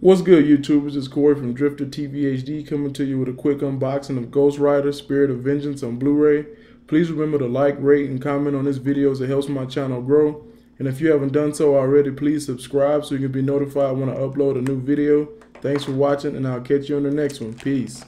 What's good, YouTubers? It's Corey from DrifterTVHD coming to you with a quick unboxing of Ghost Rider Spirit of Vengeance on Blu-ray. Please remember to like, rate, and comment on this video as it helps my channel grow. And if you haven't done so already, please subscribe so you can be notified when I upload a new video. Thanks for watching, and I'll catch you on the next one. Peace.